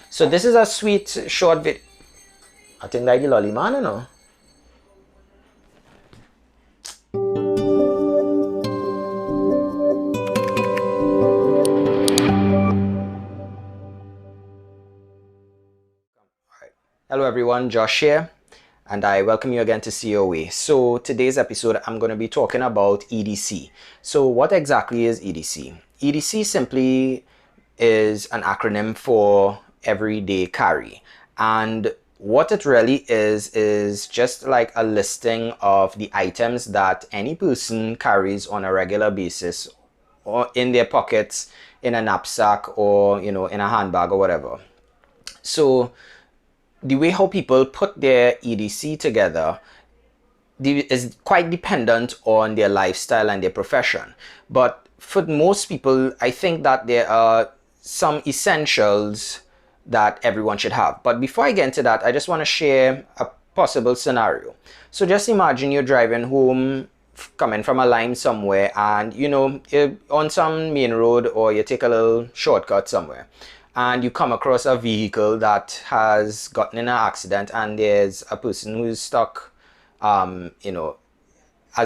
So this is a sweet short video. I think that the lolly man, you know. Hello everyone, Josh here, and I welcome you again to COA. So today's episode, I'm going to be talking about EDC. So what exactly is EDC? EDC simply is an acronym for everyday carry, and what it really is just like a listing of the items that any person carries on a regular basis, or in their pockets, in a knapsack, or in a handbag or whatever. So the way how people put their EDC together is quite dependent on their lifestyle and their profession. But for most people, I think that there are some essentials that everyone should have. But before I get into that, I just want to share a possible scenario. So just imagine you're driving home, coming from a line somewhere, and you're on some main road, or you take a little shortcut somewhere, and you come across a vehicle that has gotten in an accident, and there's a person who's stuck, as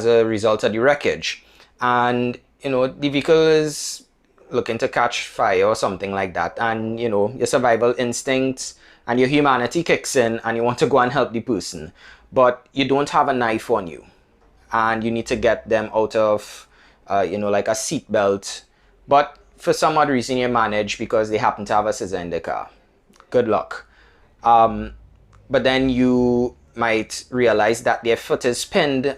a result of the wreckage. And, the vehicle is looking to catch fire or something like that. And, your survival instincts and your humanity kicks in, and you want to go and help the person. But you don't have a knife on you, and you need to get them out of, like a seat belt. But for some odd reason you manage because they happen to have a scissor in the car. Good luck. But then you might realize that their foot is pinned,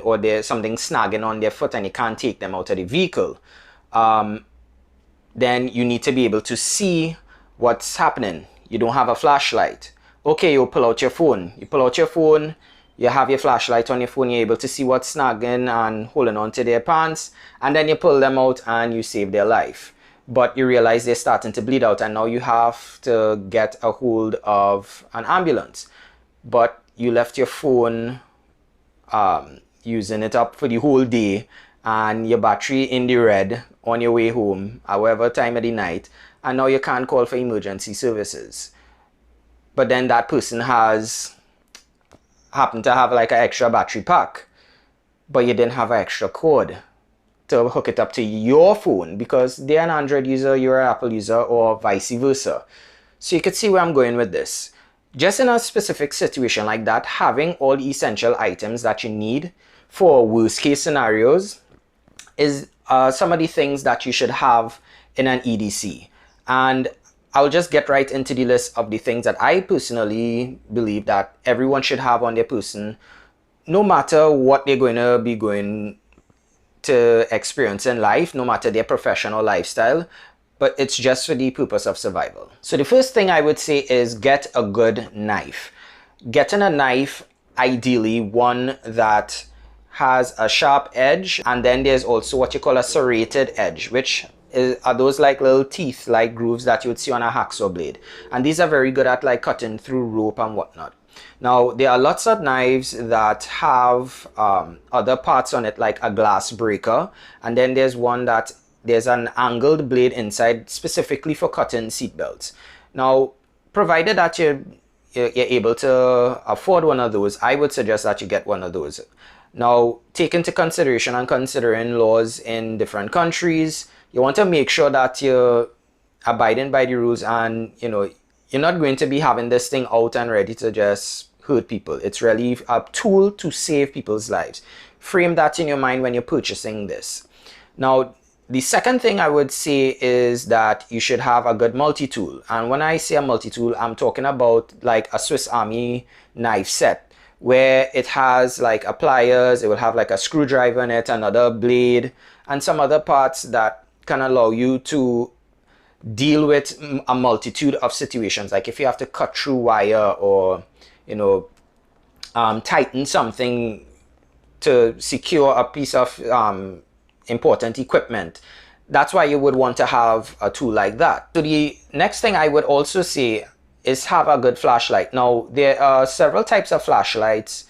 or there's something snagging on their foot, and you can't take them out of the vehicle. Then you need to be able to see what's happening. You don't have a flashlight. Okay, you pull out your phone. You have your flashlight on your phone, you're able to see what's snagging and holding on to their pants, and then you pull them out and you save their life. But you realize they're starting to bleed out, and now you have to get a hold of an ambulance. But you left your phone, using it up for the whole day, and your battery in the red on your way home, however time of the night, and now you can't call for emergency services. But then that person happened to have like an extra battery pack, but you didn't have an extra cord to hook it up to your phone, because they're an Android user, you're an Apple user, or vice versa. So you could see where I'm going with this. Just in a specific situation like that, having all the essential items that you need for worst case scenarios is some of the things that you should have in an EDC. And I'll just get right into the list of the things that I personally believe that everyone should have on their person, no matter what they're going to be going to experience in life, no matter their professional lifestyle, but it's just for the purpose of survival. So the first thing I would say is get a good knife. Getting a knife, ideally one that has a sharp edge, and then there's also what you call a serrated edge, which are those like little teeth, like grooves that you would see on a hacksaw blade. And these are very good at like cutting through rope and whatnot. Now, there are lots of knives that have other parts on it, like a glass breaker. And then there's one that there's an angled blade inside specifically for cutting seatbelts. Now, provided that you're able to afford one of those, I would suggest that you get one of those. Now, take into consideration and considering laws in different countries, you want to make sure that you're abiding by the rules, and you're not going to be having this thing out and ready to just hurt people. It's really a tool to save people's lives. Frame that in your mind when you're purchasing this. Now, the second thing I would say is that you should have a good multi-tool. And when I say a multi-tool, I'm talking about like a Swiss Army knife set, where it has like a pliers, it will have like a screwdriver in it, another blade, and some other parts that can allow you to deal with a multitude of situations. Like if you have to cut through wire, or tighten something to secure a piece of important equipment, that's why you would want to have a tool like that. So the next thing I would also say is have a good flashlight. Now, there are several types of flashlights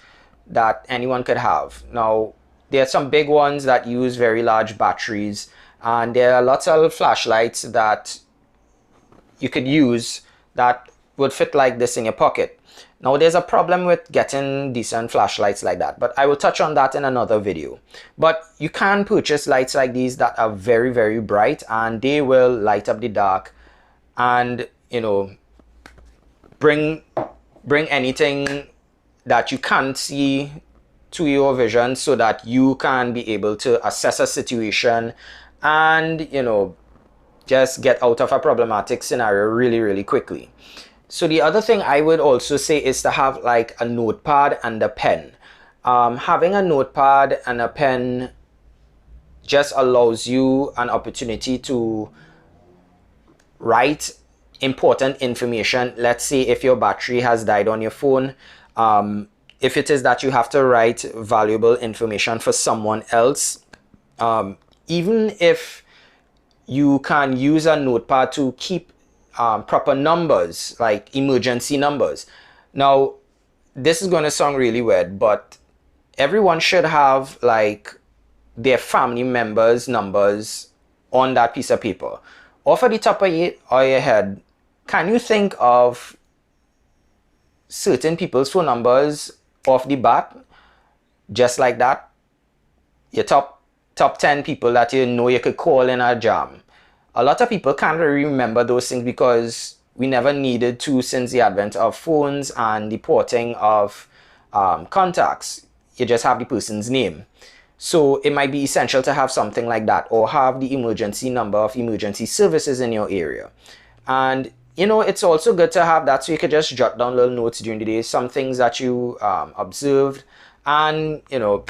that anyone could have. Now, there are some big ones that use very large batteries, and there are lots of flashlights that you could use that would fit like this in your pocket. Now there's a problem with getting decent flashlights like that, but I will touch on that in another video. But you can purchase lights like these that are very, very bright, and they will light up the dark and, you know, bring anything that you can't see to your vision, so that you can be able to assess a situation and, you know, just get out of a problematic scenario really, really quickly. So the other thing I would also say is to have like a notepad and a pen. Having a notepad and a pen just allows you an opportunity to write important information. Let's say if your battery has died on your phone, if it is that you have to write valuable information for someone else, even if you can use a notepad to keep proper numbers, like emergency numbers. Now, this is going to sound really weird, but everyone should have like their family members' numbers on that piece of paper. Off at the top of your head, can you think of certain people's phone numbers off the bat, just like that? Your top 10 people that you know you could call in a jam. A lot of people can't really remember those things because we never needed to since the advent of phones and the porting of contacts. You just have the person's name. So it might be essential to have something like that, or have the emergency number of emergency services in your area. And you know, it's also good to have that so you could just jot down little notes during the day, some things that you observed, and you know,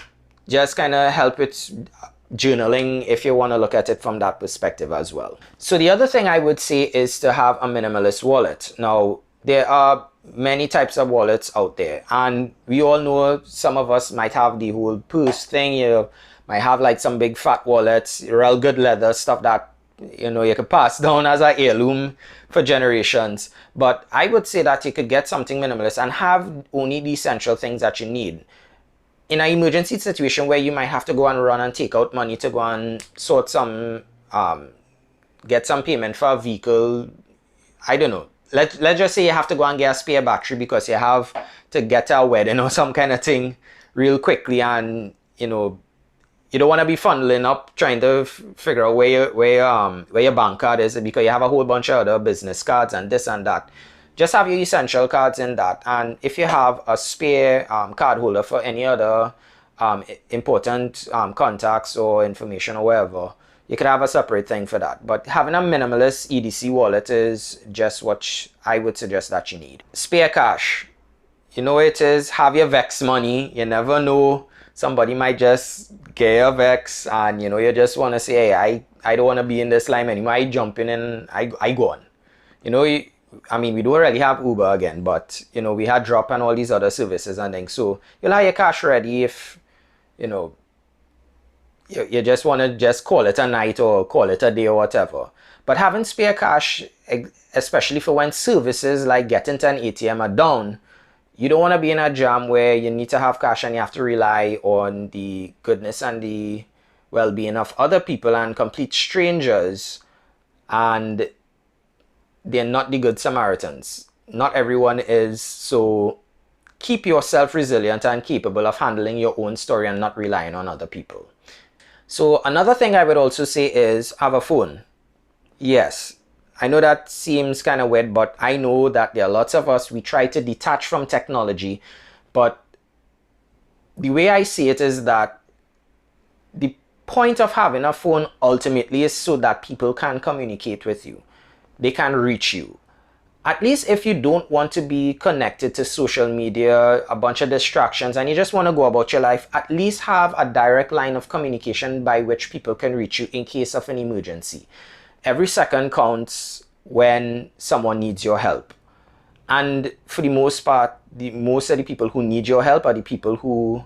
just kind of help with journaling if you want to look at it from that perspective as well. So the other thing I would say is to have a minimalist wallet. Now, there are many types of wallets out there, and we all know some of us might have the whole purse thing. You might have like some big fat wallets, real good leather stuff that, you know, you could pass down as an heirloom for generations. But I would say that you could get something minimalist and have only the essential things that you need. In an emergency situation where you might have to go and run and take out money to go and sort some, get some payment for a vehicle, I don't know. Let's just say you have to go and get a spare battery because you have to get to a wedding or some kind of thing real quickly, and you know, you don't want to be funneling up trying to figure out where your bank card is, because you have a whole bunch of other business cards and this and that. Just have your essential cards in that, and if you have a spare card holder for any other important contacts or information or whatever, you could have a separate thing for that. But having a minimalist EDC wallet is just what I would suggest that you need. Spare cash. You know it is, have your Vex money. You never know. Somebody might just get your Vex and, you know, you just want to say, hey, I don't want to be in this line anymore. I jump in and I go on. You know, I mean, we don't really have Uber again, but, you know, we had Drop and all these other services and things. So you'll have your cash ready if, you know, you just want to just call it a night or call it a day or whatever. But having spare cash, especially for when services like getting to an ATM are down, you don't want to be in a jam where you need to have cash and you have to rely on the goodness and the well-being of other people and complete strangers, and they're not the good Samaritans. Not everyone is. So keep yourself resilient and capable of handling your own story and not relying on other people. So another thing I would also say is have a phone. Yes, I know that seems kind of weird, but I know that there are lots of us, we try to detach from technology, but the way I see it is that the point of having a phone ultimately is so that people can communicate with you. They can reach you. At least if you don't want to be connected to social media, a bunch of distractions, and you just want to go about your life, at least have a direct line of communication by which people can reach you in case of an emergency. Every second counts when someone needs your help. And for the most part, most of the people who need your help are the people who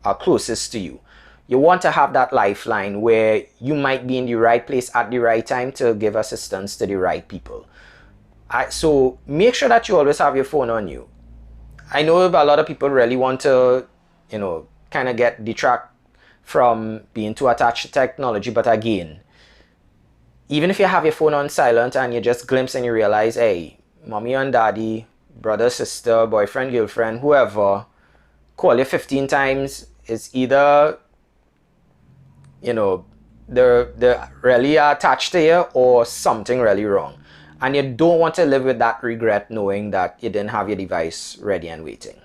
are closest to you. You want to have that lifeline where you might be in the right place at the right time to give assistance to the right people. So make sure that you always have your phone on you. I know a lot of people really want to, you know, kind of detract from being too attached to technology. But again, even if you have your phone on silent and you just glimpse and you realize, hey, mommy and daddy, brother, sister, boyfriend, girlfriend, whoever, call you 15 times, it's either, you know, they're really attached to you or something really wrong. And you don't want to live with that regret knowing that you didn't have your device ready and waiting.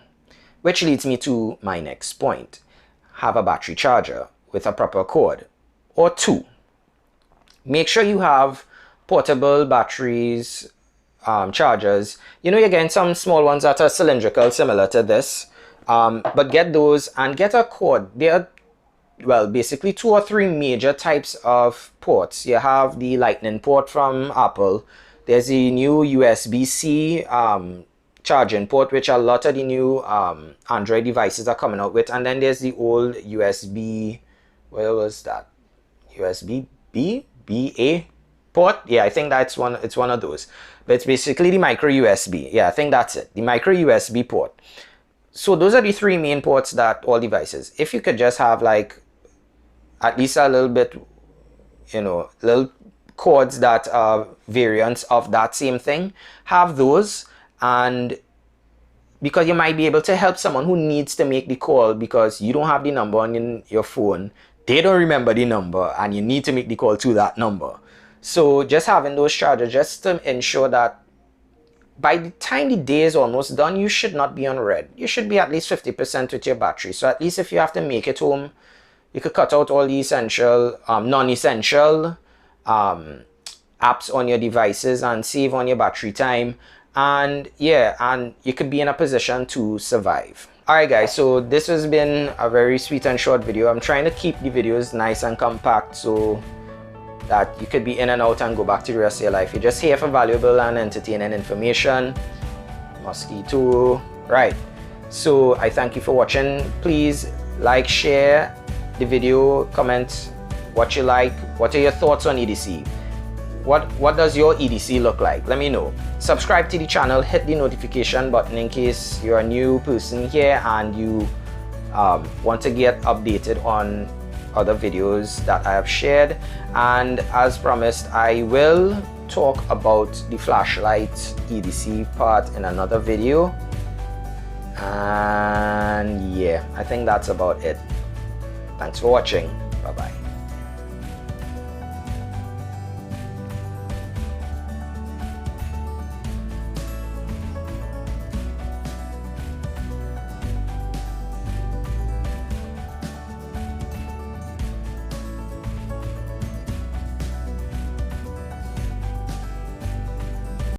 Which leads me to my next point. Have a battery charger with a proper cord, or two. Make sure you have portable batteries, chargers. You know, you're getting some small ones that are cylindrical, similar to this. But get those and get a cord. There are, well, basically 2 or 3 major types of ports. You have the Lightning port from Apple. There's the new USB-C charging port, which a lot of the new Android devices are coming out with. And then there's the old USB, where was that? USB-B? BA port? Yeah, I think that's one, it's one of those. But it's basically the micro USB. Yeah, I think that's it. The micro USB port. So those are the 3 main ports that all devices. If you could just have like at least a little bit, you know, little cords that are variants of that same thing, have those. And because you might be able to help someone who needs to make the call because you don't have the number on your phone, they don't remember the number, and you need to make the call to that number. So just having those chargers just to ensure that by the time the day is almost done, you should not be on red. You should be at least 50% with your battery. So at least if you have to make it home, you could cut out all the essential, non-essential apps on your devices and save on your battery time. And yeah, and you could be in a position to survive. Alright guys, so this has been a very sweet and short video. I'm trying to keep the videos nice and compact so that you could be in and out and go back to the rest of your life. You're just here for valuable and entertaining information. Mosquito. Right. So I thank you for watching. Please like, share the video, comment what you like. What are your thoughts on EDC? What does your EDC look like? Let me know. Subscribe to the channel, hit the notification button in case you're a new person here and you want to get updated on other videos that I have shared. And as promised, I will talk about the flashlight EDC part in another video. And yeah, I think that's about it. Thanks for watching.